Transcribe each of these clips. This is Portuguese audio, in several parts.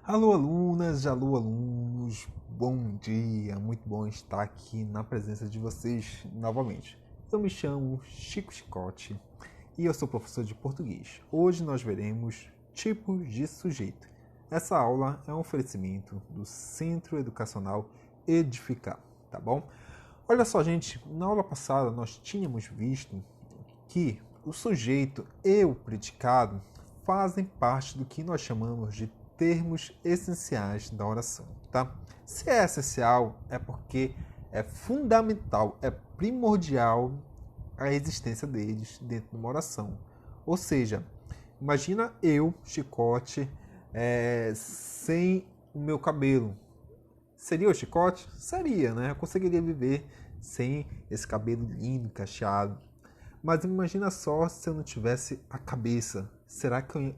Alô, alunas, alô, alunos, bom dia, muito bom estar aqui na presença de vocês novamente. Eu me chamo Chico Chicote e eu sou professor de português. Hoje nós veremos tipos de sujeito. Essa aula é um oferecimento do Centro Educacional Edificar, tá bom? Olha só, gente, na aula passada nós tínhamos visto que o sujeito e o predicado fazem parte do que nós chamamos de termos essenciais da oração, tá? Se é essencial, é porque é fundamental, é primordial a existência deles dentro de uma oração. Ou seja, imagina eu, Chicote, sem o meu cabelo. Seria o Chicote? Seria, né? Eu conseguiria viver sem esse cabelo lindo, cacheado. Mas imagina só se eu não tivesse a cabeça. Será que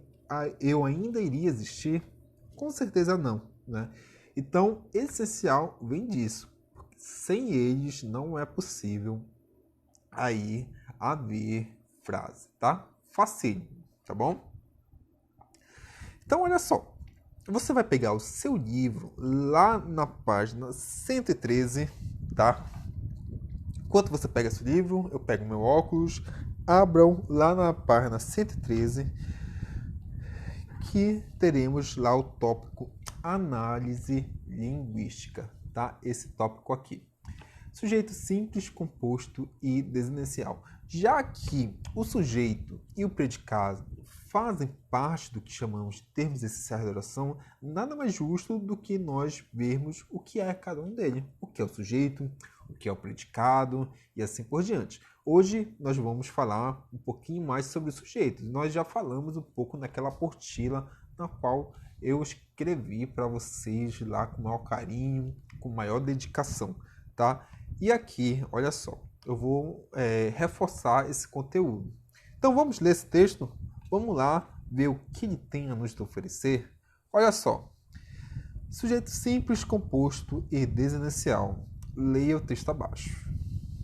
eu ainda iria existir? Com certeza não, né? Então, essencial vem disso. Sem eles não é possível aí haver frase, tá? Facinho, tá bom? Então, olha só. Você vai pegar o seu livro lá na página 113, tá? Enquanto você pega esse livro, eu pego meu óculos, abram lá na página 113, que teremos lá o tópico análise linguística, tá? Esse tópico aqui. Sujeito simples, composto e desinicial. Já que o sujeito e o predicado fazem parte do que chamamos de termos essenciais da oração, nada mais justo do que nós vermos o que é cada um deles. O que é o sujeito, o que é o predicado e assim por diante. Hoje nós vamos falar um pouquinho mais sobre o sujeito. Nós já falamos um pouco naquela apostila na qual eu escrevi para vocês lá com maior carinho, com maior dedicação, tá? E aqui, olha só, eu vou reforçar esse conteúdo. Então vamos ler esse texto? Vamos lá ver o que ele tem a nos oferecer? Olha só. Sujeito simples, composto e desinicial. Leia o texto abaixo.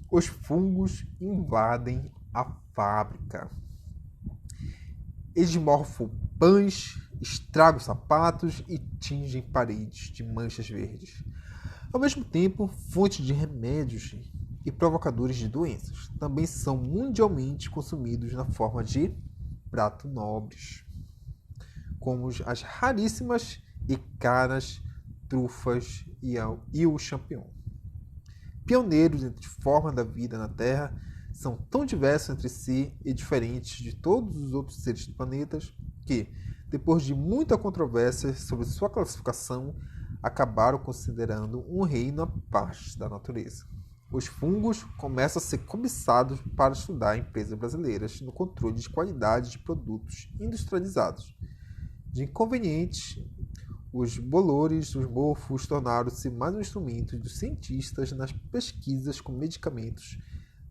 Os fungos invadem a fábrica. Esmorfam pães, estragam sapatos e tingem paredes de manchas verdes. Ao mesmo tempo, fontes de remédios e provocadores de doenças também são mundialmente consumidos na forma de pratos nobres, como as raríssimas e caras trufas e o champignon. Pioneiros entre formas da vida na Terra, são tão diversos entre si e diferentes de todos os outros seres do planeta que, depois de muita controvérsia sobre sua classificação, acabaram considerando um reino à parte da natureza. Os fungos começam a ser cobiçados para estudar empresas brasileiras no controle de qualidade de produtos industrializados. De inconvenientes, os bolores, os mofos, tornaram-se mais um instrumento dos cientistas nas pesquisas com medicamentos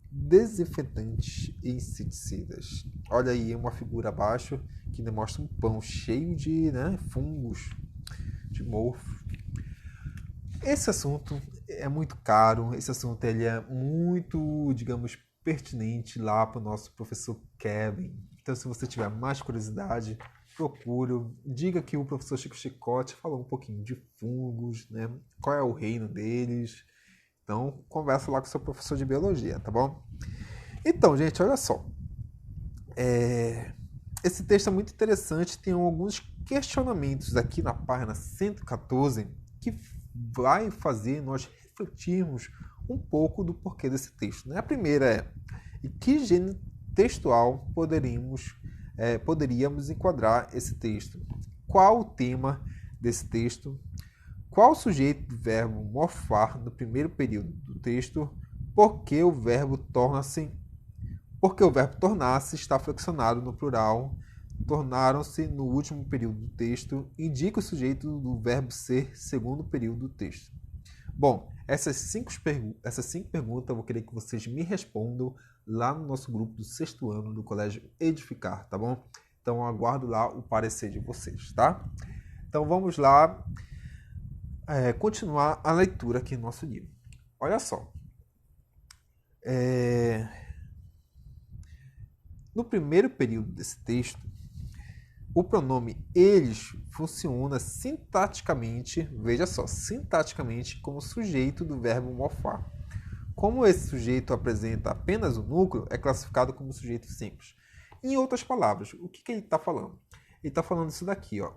desinfetantes e inseticidas. Olha aí uma figura abaixo que demonstra um pão cheio de fungos, de mofo. Esse assunto é muito caro, esse assunto ele é muito, digamos, pertinente lá para o nosso professor Kevin. Então, se você tiver mais curiosidade, procure, diga que o professor Chico Chicote falou um pouquinho de fungos, né? Qual é o reino deles. Então, conversa lá com o seu professor de biologia, tá bom? Então, gente, olha só. Esse texto é muito interessante, tem alguns questionamentos aqui na página 114 que vai fazer nós refletirmos um pouco do porquê desse texto. Né? A primeira é: em que gênero textual poderíamos enquadrar esse texto? Qual o tema desse texto? Qual o sujeito do verbo morfar no primeiro período do texto? Porque o verbo tornar-se está flexionado no plural, tornaram-se no último período do texto, indica o sujeito do verbo ser segundo período do texto. Bom, essas cinco perguntas eu vou querer que vocês me respondam lá no nosso grupo do 6º ano do Colégio Edificar, tá bom? Então eu aguardo lá o parecer de vocês, tá? Então vamos lá continuar a leitura aqui no nosso livro. Olha só. No primeiro período desse texto, o pronome eles funciona sintaticamente, veja só, sintaticamente como sujeito do verbo morfar. Como esse sujeito apresenta apenas o núcleo, é classificado como sujeito simples. Em outras palavras, o que ele está falando? Ele está falando isso daqui, ó.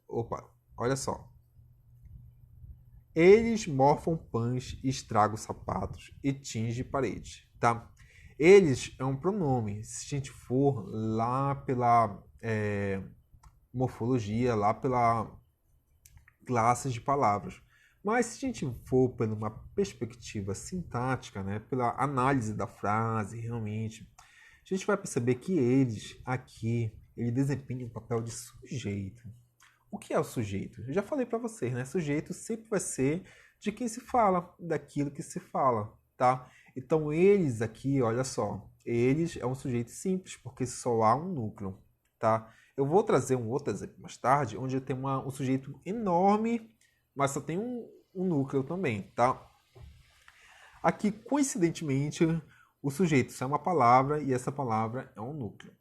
Opa, olha só. Eles morfam pães, estragam sapatos e tingem paredes, tá? Eles é um pronome. Se a gente for lá pela morfologia, lá pela classes de palavras. Mas se a gente for por uma perspectiva sintática, né, pela análise da frase, realmente, a gente vai perceber que eles aqui, ele desempenha o papel de sujeito. O que é o sujeito? Eu já falei para vocês, né? Sujeito sempre vai ser de quem se fala, daquilo que se fala, tá? Então eles aqui, olha só, eles é um sujeito simples, porque só há um núcleo, tá? Eu vou trazer um outro exemplo mais tarde, onde eu tenho um sujeito enorme, mas só tem um núcleo também, tá? Aqui, coincidentemente, o sujeito só é uma palavra e essa palavra é um núcleo.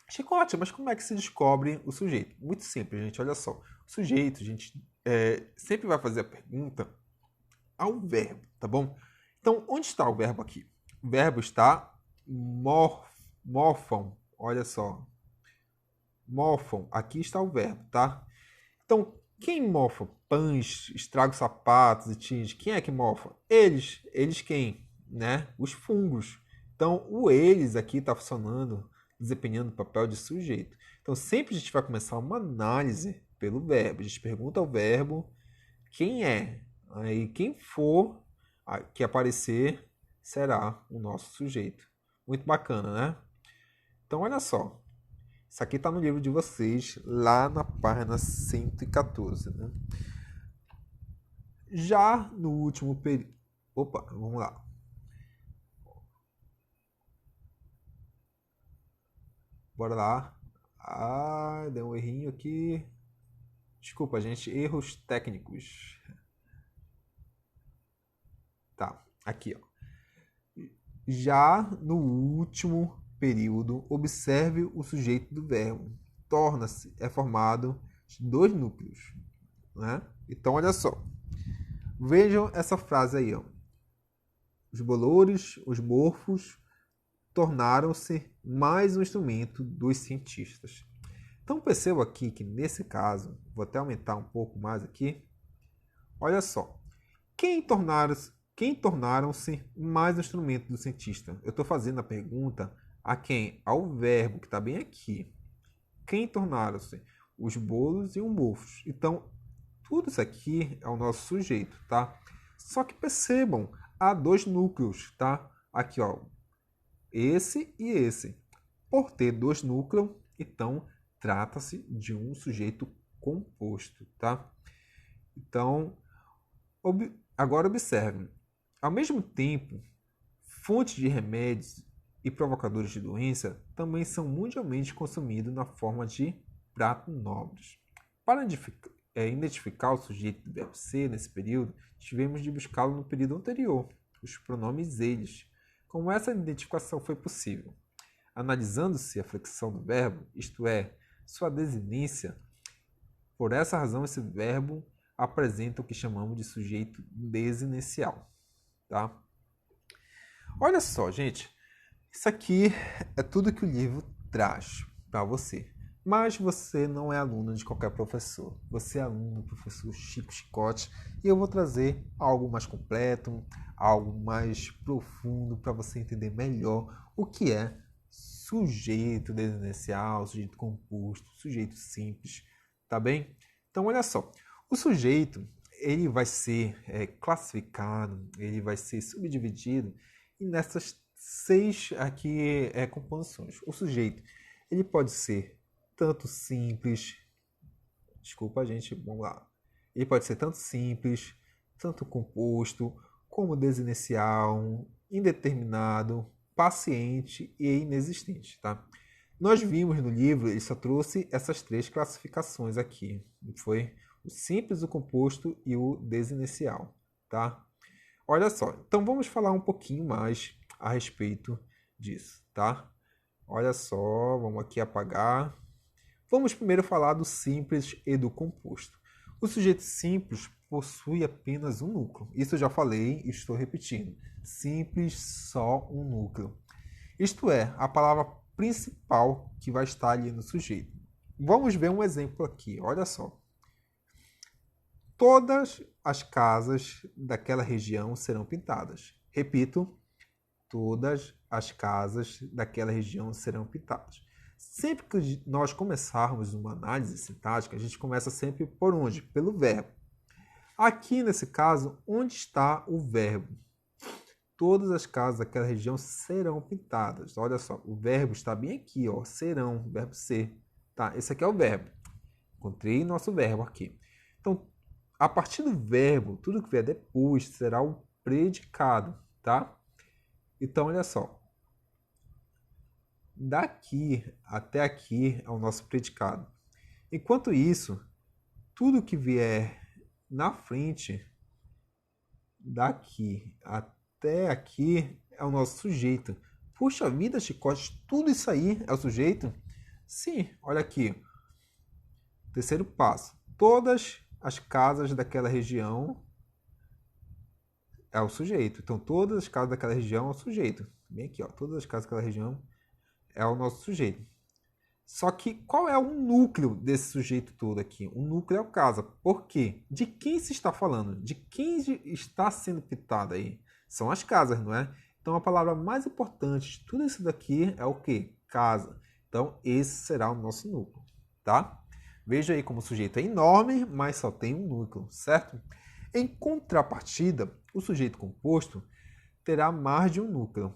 Chicote, mas como é que se descobre o sujeito? Muito simples, gente, olha só. O sujeito, a gente sempre vai fazer a pergunta ao verbo, tá bom? Então, onde está o verbo aqui? O verbo está morfam, olha só. Morfam, aqui está o verbo, tá? Então, quem mofa pães, estraga os sapatos e tinge? Quem é que mofa? Eles. Eles quem? Né? Os fungos. Então, o eles aqui está funcionando, desempenhando o papel de sujeito. Então, sempre a gente vai começar uma análise pelo verbo. A gente pergunta ao verbo quem é. Aí, quem for que aparecer será o nosso sujeito. Muito bacana, né? Então, olha só. Isso aqui está no livro de vocês, lá na página 114. Né? Já no último período... Opa, vamos lá. Bora lá. Ah, deu um errinho aqui. Desculpa, gente. Erros técnicos. Tá, aqui, ó. Já no último período, observe o sujeito do verbo. Torna-se, é formado de dois núcleos. Né? Então, olha só. Vejam essa frase aí. Ó. Os bolores, os morfos, tornaram-se mais um instrumento dos cientistas. Então, perceba aqui que, nesse caso, vou até aumentar um pouco mais aqui. Olha só. Quem tornaram-se mais um instrumento do cientista? Eu estou fazendo a pergunta a quem? Ao verbo, que está bem aqui. Quem tornaram-se? Os bolos e os morfos. Então, tudo isso aqui é o nosso sujeito, tá? Só que percebam, há dois núcleos, tá? Aqui, ó, esse e esse. Por ter dois núcleos, então, trata-se de um sujeito composto, tá? Então, agora observem. Ao mesmo tempo, fontes de remédios e provocadores de doença também são mundialmente consumidos na forma de pratos nobres. Para identificar o sujeito do verbo ser nesse período, tivemos de buscá-lo no período anterior, os pronomes eles. Como essa identificação foi possível? Analisando-se a flexão do verbo, isto é, sua desinência, por essa razão esse verbo apresenta o que chamamos de sujeito desinencial. Tá? Olha só, gente, isso aqui é tudo que o livro traz para você. Mas você não é aluno de qualquer professor. Você é aluno do professor Chico Chicote e eu vou trazer algo mais completo, algo mais profundo para você entender melhor o que é sujeito desinencial, sujeito composto, sujeito simples, tá bem? Então, olha só, o sujeito ele vai ser classificado, ele vai ser subdividido nessas 6 aqui composições. O sujeito ele pode ser tanto simples, desculpa gente, vamos lá. Ele pode ser tanto simples, tanto composto, como desinencial, indeterminado, paciente e inexistente, tá? Nós vimos no livro, ele só trouxe essas 3 classificações aqui. Foi o simples, o composto e o desinencial, tá? Olha só, então vamos falar um pouquinho mais a respeito disso, tá? Olha só, vamos aqui apagar. Vamos primeiro falar do simples e do composto. O sujeito simples possui apenas um núcleo. Isso eu já falei e estou repetindo. Simples, só um núcleo. Isto é, a palavra principal que vai estar ali no sujeito. Vamos ver um exemplo aqui, olha só. Todas as casas daquela região serão pintadas. Repito, todas as casas daquela região serão pintadas. Sempre que nós começarmos uma análise sintática, a gente começa sempre por onde? Pelo verbo. Aqui, nesse caso, onde está o verbo? Todas as casas daquela região serão pintadas. Olha só, o verbo está bem aqui, ó, serão, verbo ser. Tá, esse aqui é o verbo. Encontrei nosso verbo aqui. Então, a partir do verbo, tudo que vier depois será o predicado, tá? Então, olha só. Daqui até aqui é o nosso predicado. Enquanto isso, tudo que vier na frente, daqui até aqui, é o nosso sujeito. Puxa vida, Chicote, tudo isso aí é o sujeito? Sim, olha aqui. Terceiro passo. Todas as casas daquela região é o sujeito. Então, todas as casas daquela região é o sujeito. Bem aqui, ó. Todas as casas daquela região é o nosso sujeito. Só que qual é o núcleo desse sujeito todo aqui? O núcleo é o casa. Por quê? De quem se está falando? De quem está sendo pitado aí? São as casas, não é? Então, a palavra mais importante de tudo isso daqui é o quê? Casa. Então, esse será o nosso núcleo, tá? Veja aí como o sujeito é enorme, mas só tem um núcleo, certo? Em contrapartida, o sujeito composto terá mais de um núcleo.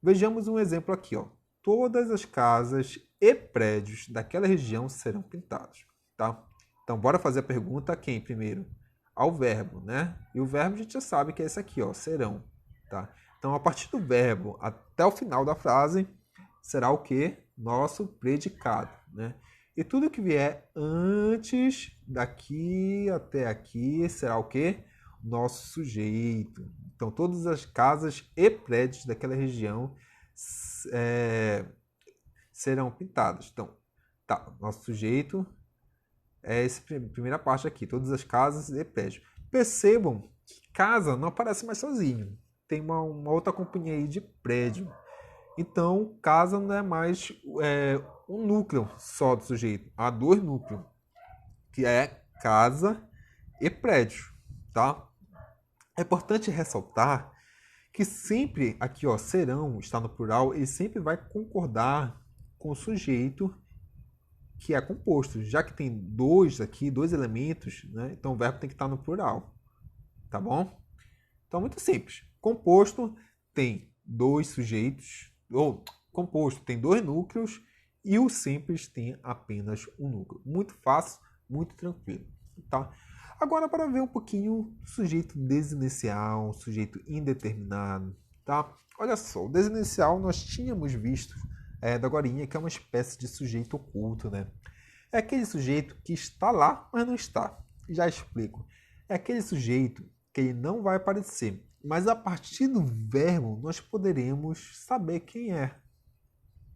Vejamos um exemplo aqui, ó. Todas as casas e prédios daquela região serão pintados, tá? Então, bora fazer a pergunta a quem primeiro? Ao verbo, né? E o verbo a gente já sabe que é esse aqui, ó, serão, tá? Então, a partir do verbo até o final da frase, será o quê? Nosso predicado, né? E tudo que vier antes daqui até aqui será o quê? Nosso sujeito. Então, todas as casas e prédios daquela região serão pintadas. Então, tá, nosso sujeito é essa primeira parte aqui, todas as casas e prédios. Percebam que casa não aparece mais sozinho. Tem uma outra companhia aí de prédio. Então, casa não é mais um núcleo só do sujeito. Há dois núcleos, que é casa e prédio, tá? É importante ressaltar que sempre aqui, ó, serão, está no plural, ele sempre vai concordar com o sujeito que é composto. Já que tem dois aqui, dois elementos, né? Então o verbo tem que estar no plural, tá bom? Então, muito simples. Composto tem dois sujeitos, ou composto tem dois núcleos, e o simples tem apenas um núcleo. Muito fácil, muito tranquilo, tá? Agora, para ver um pouquinho o sujeito desinicial, sujeito indeterminado, tá? Olha só, o desinicial nós tínhamos visto da agorinha, que é uma espécie de sujeito oculto, né? É aquele sujeito que está lá, mas não está. Já explico. É aquele sujeito que ele não vai aparecer, mas a partir do verbo nós poderemos saber quem é.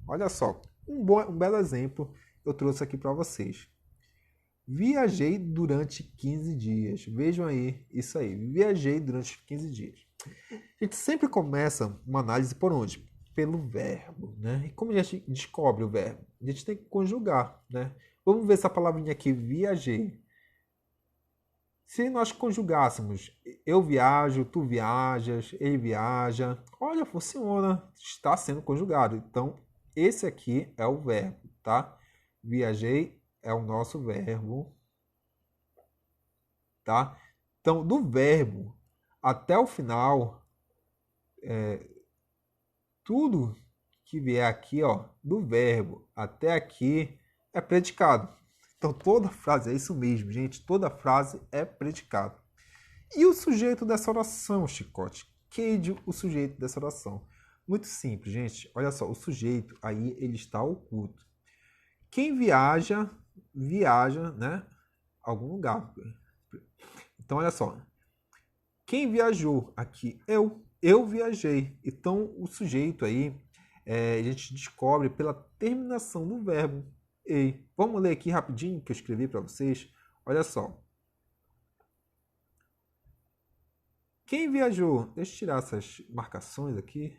Olha só, um belo exemplo eu trouxe aqui para vocês. Viajei durante 15 dias. Vejam aí, isso aí. Viajei durante 15 dias. A gente sempre começa uma análise por onde? Pelo verbo, né? E como a gente descobre o verbo? A gente tem que conjugar, né? Vamos ver essa palavrinha aqui, viajei. Se nós conjugássemos eu viajo, tu viajas, ele viaja, olha, funciona, está sendo conjugado. Então, esse aqui é o verbo, tá? Viajei é o nosso verbo, tá? Então, do verbo até o final, tudo que vier aqui, ó, do verbo até aqui é predicado. Então, toda frase, é isso mesmo, gente, toda frase é predicado. E o sujeito dessa oração, Chicote? Quem o sujeito dessa oração? Muito simples, gente. Olha só, o sujeito aí, ele está oculto. Quem viaja, né, a algum lugar. Então, olha só. Quem viajou aqui? Eu viajei. Então, o sujeito aí, a gente descobre pela terminação do verbo. ei. Vamos ler aqui rapidinho que eu escrevi para vocês. Olha só. Quem viajou? Deixa eu tirar essas marcações aqui.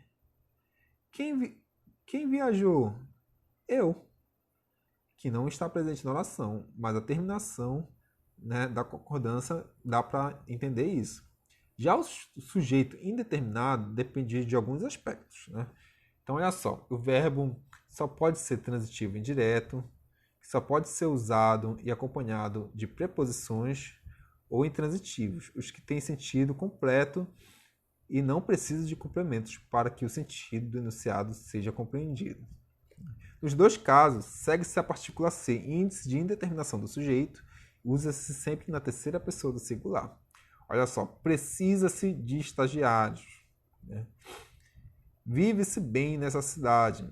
Quem viajou? Eu, que não está presente na oração, mas a terminação, né, da concordância dá para entender isso. Já o sujeito indeterminado depende de alguns aspectos, né? Então, olha só, o verbo só pode ser transitivo indireto, só pode ser usado e acompanhado de preposições ou intransitivos, os que têm sentido completo e não precisam de complementos para que o sentido do enunciado seja compreendido. Nos dois casos, segue-se a partícula C, índice de indeterminação do sujeito, usa-se sempre na terceira pessoa do singular. Olha só, precisa-se de estagiários. Né? Vive-se bem nessa cidade.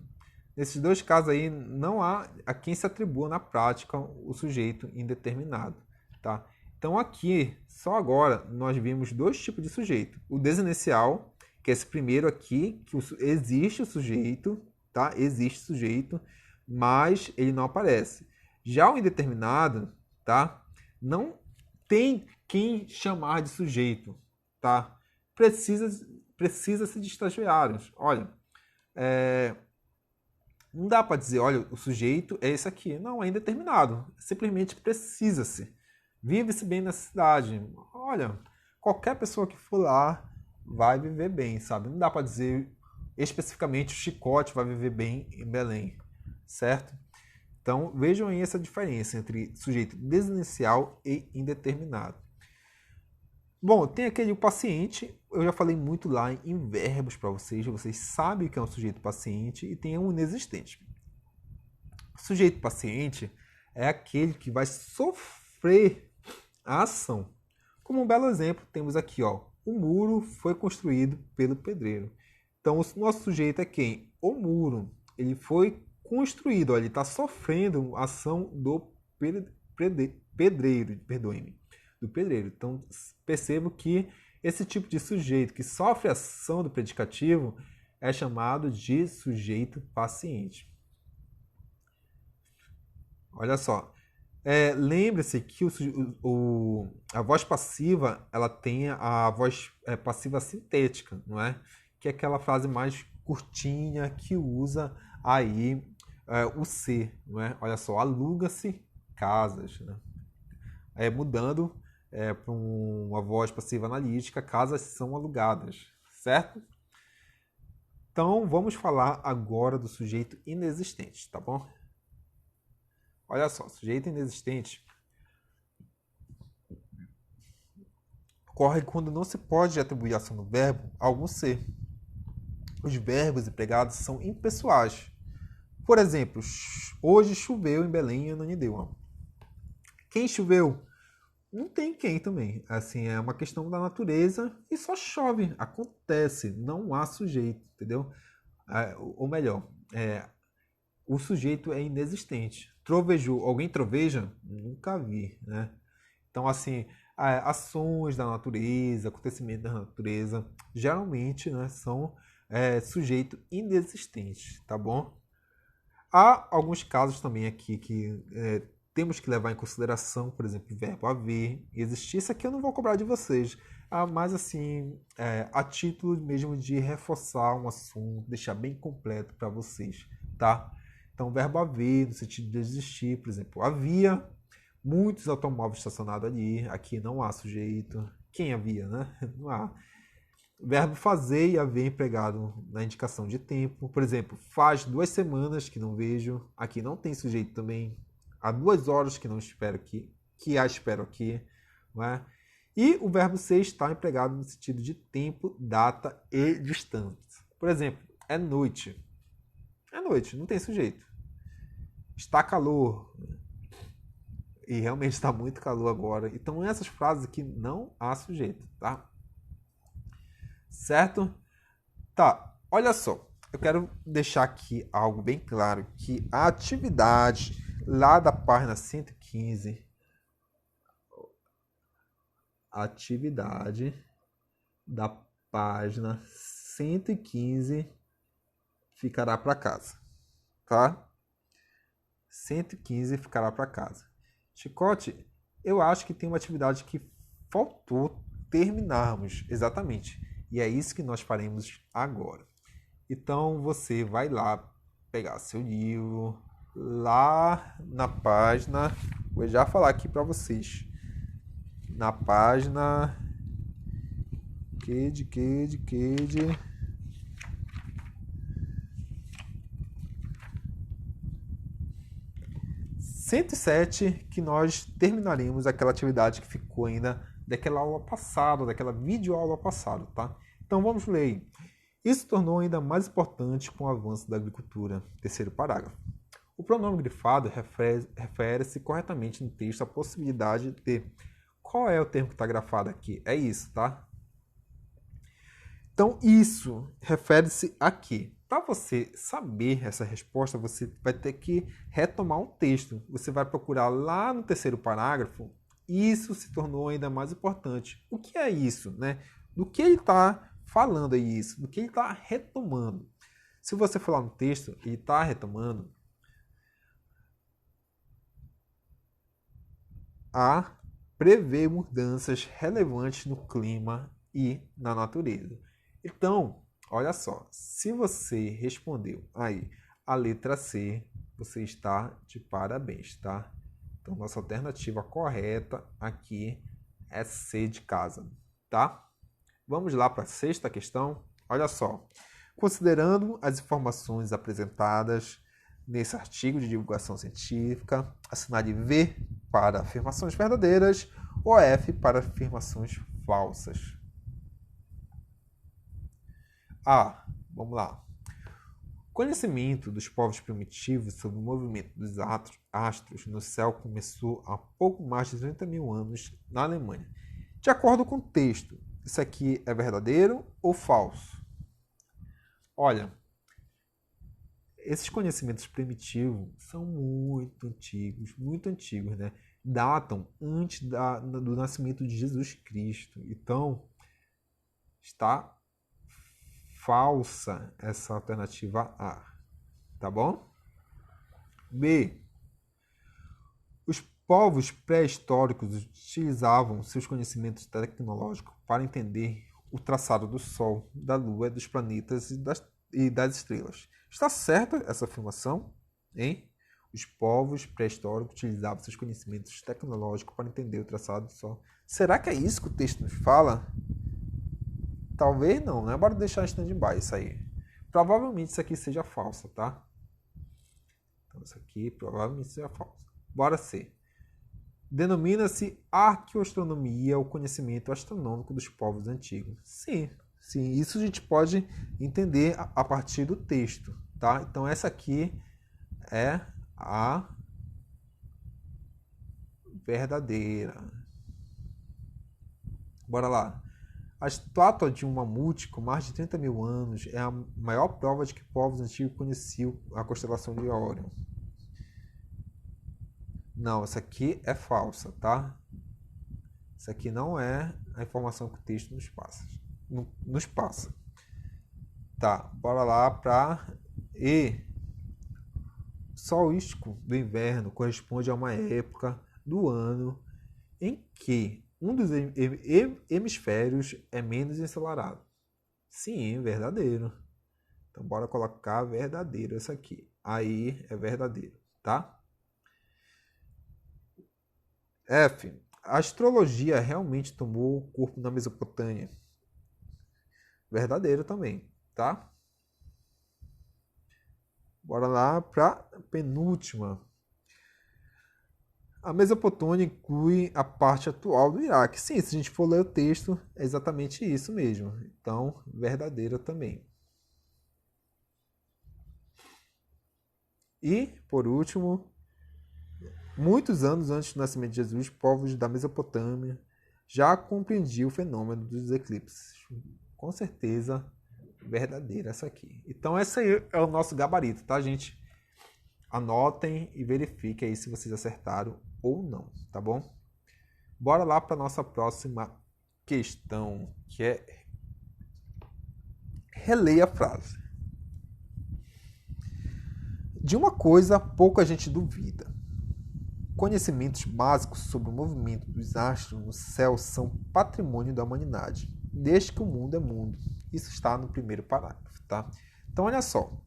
Nesses dois casos aí, não há a quem se atribua na prática o sujeito indeterminado. Tá? Então aqui, só agora, nós vimos dois tipos de sujeito. O desinicial, que é esse primeiro aqui, que existe o sujeito, tá? Existe sujeito, mas ele não aparece. Já o indeterminado, tá? Não tem quem chamar de sujeito, tá? Precisa-se de estagiários. Olha, não dá para dizer, olha, o sujeito é esse aqui. Não, é indeterminado. Simplesmente precisa-se. Vive-se bem na cidade. Olha, qualquer pessoa que for lá vai viver bem, sabe? Não dá para dizer especificamente o Chicote vai viver bem em Belém, certo? Então, vejam aí essa diferença entre sujeito desinicial e indeterminado. Bom, tem aquele paciente, eu já falei muito lá em verbos para vocês sabem que é um sujeito paciente e tem um inexistente. O sujeito paciente é aquele que vai sofrer a ação. Como um belo exemplo, temos aqui, ó, o muro foi construído pelo pedreiro. Então, o nosso sujeito é quem? O muro. Ele foi construído, ó, ele está sofrendo a ação do pedreiro, perdoe-me, do pedreiro. Então, percebo que esse tipo de sujeito que sofre a ação do predicativo é chamado de sujeito paciente. Olha só. Lembre-se que a voz passiva ela tem a voz passiva sintética, não é? Que é aquela frase mais curtinha que usa aí o ser, não é? Olha só, aluga-se casas, né? Mudando para uma voz passiva analítica, casas são alugadas, certo? Então vamos falar agora do sujeito inexistente, tá bom? Olha só, sujeito inexistente ocorre quando não se pode atribuir ação do verbo a algum ser. Os verbos empregados são impessoais. Por exemplo, hoje choveu em Belém e Ananindeua. Quem choveu? Não tem quem também. Assim, é uma questão da natureza e só chove. Acontece. Não há sujeito, entendeu? Ou melhor, o sujeito é inexistente. Trovejou. Alguém troveja? Nunca vi, né? Então, assim, ações da natureza, acontecimentos da natureza, geralmente, né, são sujeito inexistente, tá bom? Há alguns casos também aqui que temos que levar em consideração, por exemplo, o verbo haver, existir. Isso aqui eu não vou cobrar de vocês, mas assim, a título mesmo de reforçar um assunto, deixar bem completo para vocês, tá? Então, o verbo haver, no sentido de existir, por exemplo, havia muitos automóveis estacionados ali, aqui não há sujeito. Quem havia, né? Não há. O verbo fazer e haver empregado na indicação de tempo. Por exemplo, faz 2 semanas que não vejo. Aqui não tem sujeito também. Há 2 horas que não espero aqui. Que a espero aqui. Não é? E o verbo ser está empregado no sentido de tempo, data e distância. Por exemplo, é noite. É noite, não tem sujeito. Está calor. E realmente está muito calor agora. Então, essas frases aqui não há sujeito, tá? Certo? Tá, olha só. Eu quero deixar aqui algo bem claro, que a atividade lá da página 115, a atividade da página 115 ficará para casa, tá? 115 ficará para casa. Chicote, eu acho que tem uma atividade que faltou terminarmos, exatamente. E é isso que nós faremos agora. Então você vai lá pegar seu livro, lá na página, vou já falar aqui para vocês, na página QD 107, que nós terminaremos aquela atividade que ficou ainda daquela aula passada, daquela videoaula passada, tá? Então vamos ler. Isso tornou ainda mais importante com o avanço da agricultura. Terceiro parágrafo. O pronome grifado refere-se corretamente no texto à possibilidade de... Qual é o termo que está grafado aqui? É isso, tá? Então, isso refere-se a quê? Para você saber essa resposta, você vai ter que retomar um texto. Você vai procurar lá no terceiro parágrafo. Isso se tornou ainda mais importante. O que é isso, né? Do que ele está falando aí isso? Do que ele está retomando? Se você for lá no texto, ele está retomando a prever mudanças relevantes no clima e na natureza. Então, olha só, se você respondeu aí a letra C, você está de parabéns, tá? Então, nossa alternativa correta aqui é C de casa, tá? Vamos lá para a sexta questão. Olha só. Considerando as informações apresentadas nesse artigo de divulgação científica, assinale V para afirmações verdadeiras ou F para afirmações falsas. A. Vamos lá. Conhecimento dos povos primitivos sobre o movimento dos astros no céu começou há pouco mais de 30 mil anos na Alemanha. De acordo com o texto, isso aqui é verdadeiro ou falso? Olha, esses conhecimentos primitivos são muito antigos, né? Datam antes do nascimento de Jesus Cristo. Então, está falsa essa alternativa A, tá bom? B. Os povos pré-históricos utilizavam seus conhecimentos tecnológicos para entender o traçado do Sol, da Lua, dos planetas e das estrelas. Está certa essa afirmação? Hein? Os povos pré-históricos utilizavam seus conhecimentos tecnológicos para entender o traçado do Sol. Será que é isso que o texto nos fala? Talvez não, né? Bora deixar em stand-by isso aí. Provavelmente isso aqui seja falsa, tá? Então isso aqui provavelmente seja falsa. Bora ser. Denomina-se arqueoastronomia o conhecimento astronômico dos povos antigos. Sim, isso a gente pode entender a partir do texto, tá? Então essa aqui é a verdadeira. Bora lá. A estátua de um mamute com mais de 30 mil anos é a maior prova de que povos antigos conheciam a constelação de Órion. Não, essa aqui é falsa, tá? Isso aqui não é a informação que o texto nos passa. Tá, bora lá para E. O solstício do inverno corresponde a uma época do ano em que um dos hemisférios é menos ensolarado. Sim, verdadeiro. Então, bora colocar verdadeiro essa aqui. Aí é verdadeiro, tá? F. A astrologia realmente tomou o corpo na Mesopotâmia. Verdadeiro também, tá? Bora lá para a penúltima. A Mesopotâmia inclui a parte atual do Iraque. Sim, se a gente for ler o texto, é exatamente isso mesmo. Então, verdadeira também. E, por último, muitos anos antes do nascimento de Jesus, povos da Mesopotâmia já compreendiam o fenômeno dos eclipses. Com certeza, verdadeira essa aqui. Então, esse aí é o nosso gabarito, tá, gente? Anotem e verifiquem aí se vocês acertaram ou não, tá bom? Bora lá para nossa próxima questão, que é releia a frase. De uma coisa pouca gente duvida. Conhecimentos básicos sobre o movimento dos astros no céu são patrimônio da humanidade, desde que o mundo é mundo. Isso está no primeiro parágrafo, tá? Então, olha só.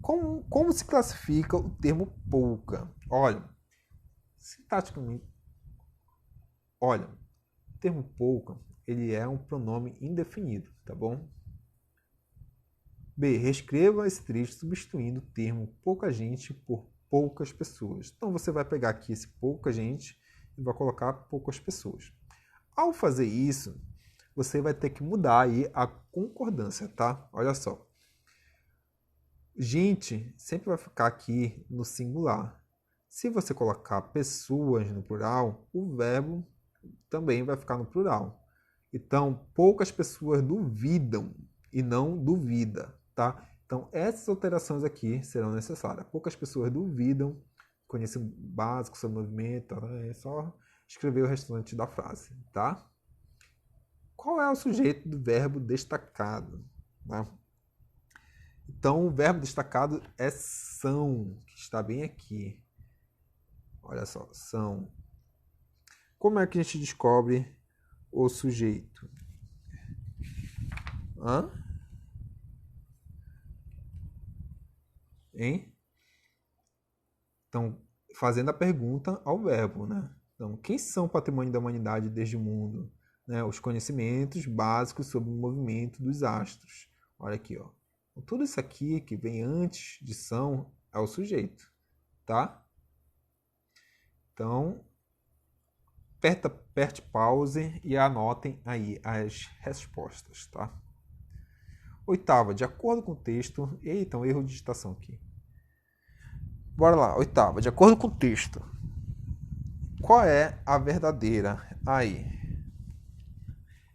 Como se classifica o termo pouca? Olha, sintaticamente, o termo pouca, ele é um pronome indefinido, tá bom? B. Reescreva esse trecho substituindo o termo pouca gente por poucas pessoas. Então, você vai pegar aqui esse pouca gente e vai colocar poucas pessoas. Ao fazer isso, você vai ter que mudar aí a concordância, tá? Olha só. Gente sempre vai ficar aqui no singular. Se você colocar pessoas no plural, o verbo também vai ficar no plural. Então, poucas pessoas duvidam e não duvida, tá? Então, essas alterações aqui serão necessárias. Poucas pessoas duvidam, conhecimento básico sobre o movimento, é só escrever o restante da frase, tá? Qual é o sujeito do verbo destacado? Né? Então, o verbo destacado é são, que está bem aqui. Olha só, são. Como é que a gente descobre o sujeito? Hã? Hein? Então, fazendo a pergunta ao verbo, né? Então, quem são o patrimônio da humanidade desde o mundo? Né? Os conhecimentos básicos sobre o movimento dos astros. Olha aqui, ó. Tudo isso aqui que vem antes de são é o sujeito, tá? Então, aperte pause e anotem aí as respostas, tá? Oitava, de acordo com o texto... Eita, um erro de digitação aqui. Bora lá, oitava, de acordo com o texto. Qual é a verdadeira? Aí.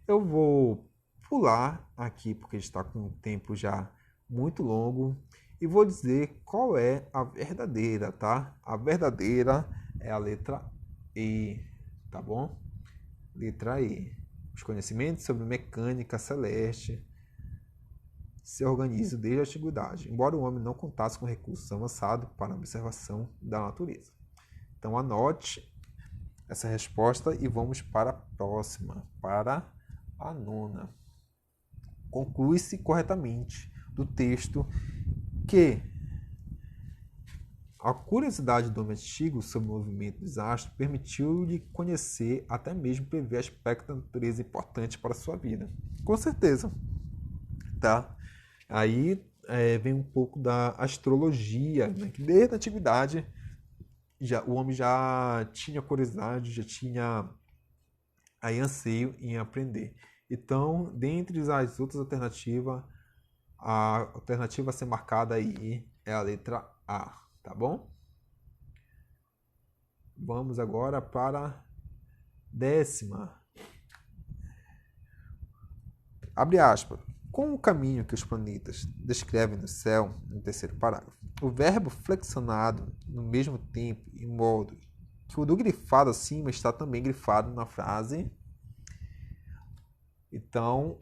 Eu vou pular aqui, porque está com um tempo já muito longo, e vou dizer qual é a verdadeira, tá? A verdadeira é a letra E, tá bom? Letra E. Os conhecimentos sobre mecânica celeste se organizam desde a antiguidade, embora o homem não contasse com recursos avançados para a observação da natureza. Então anote essa resposta e vamos para a próxima, para a nona. Conclui-se corretamente do texto que a curiosidade do homem antigo sobre o movimento dos astros permitiu-lhe conhecer, até mesmo prever aspectos da natureza importantes para a sua vida. Com certeza, tá? Aí vem um pouco da astrologia, né? Que desde a antiguidade o homem já tinha curiosidade, já tinha aí anseio em aprender. Então, dentre as outras alternativas, a alternativa a ser marcada aí é a letra A, tá bom? Vamos agora para a 10ª. Abre aspas. Com o caminho que os planetas descrevem no céu, no terceiro parágrafo, o verbo flexionado no mesmo tempo e modo que o do grifado acima está também grifado na frase. Então,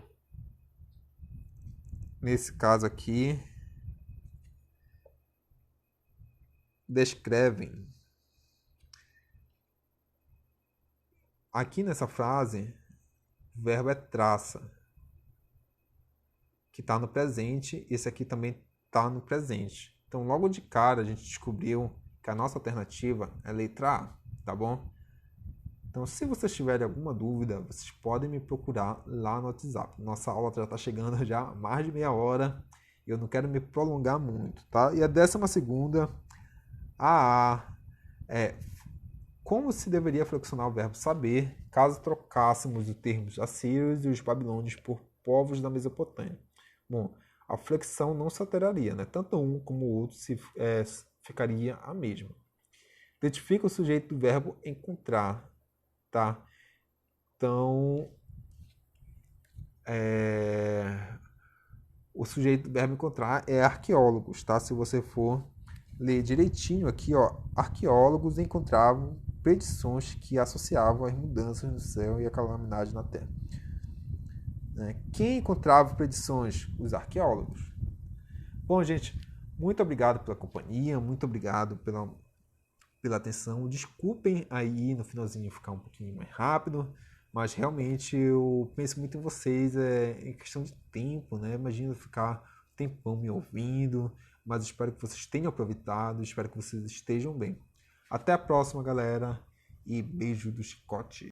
nesse caso aqui, descrevem. Aqui nessa frase, o verbo é traça, que está no presente. Esse aqui também está no presente. Então, logo de cara, a gente descobriu que a nossa alternativa é a letra A, tá bom? Então, se vocês tiverem alguma dúvida, vocês podem me procurar lá no WhatsApp. Nossa aula já está chegando já a mais de meia hora. E eu não quero me prolongar muito, tá? E a 12ª, a A, é como se deveria flexionar o verbo saber, caso trocássemos os termos assírios e os babilônios por povos da Mesopotâmia. Bom, a flexão não se alteraria, né? Tanto um como o outro ficaria a mesma. Identifica o sujeito do verbo encontrar, tá? Então, o sujeito do verbo encontrar é arqueólogos, tá? Se você for ler direitinho aqui, ó, arqueólogos encontravam predições que associavam as mudanças no céu e a calamidade na terra. Quem encontrava predições? Os arqueólogos. Bom, gente, Muito obrigado pela companhia, muito obrigado pela atenção. Desculpem aí no finalzinho ficar um pouquinho mais rápido, mas realmente eu penso muito em vocês, em questão de tempo, né? Imagina ficar um tempão me ouvindo, mas espero que vocês tenham aproveitado, espero que vocês estejam bem. Até a próxima, galera, e beijo do Chicote.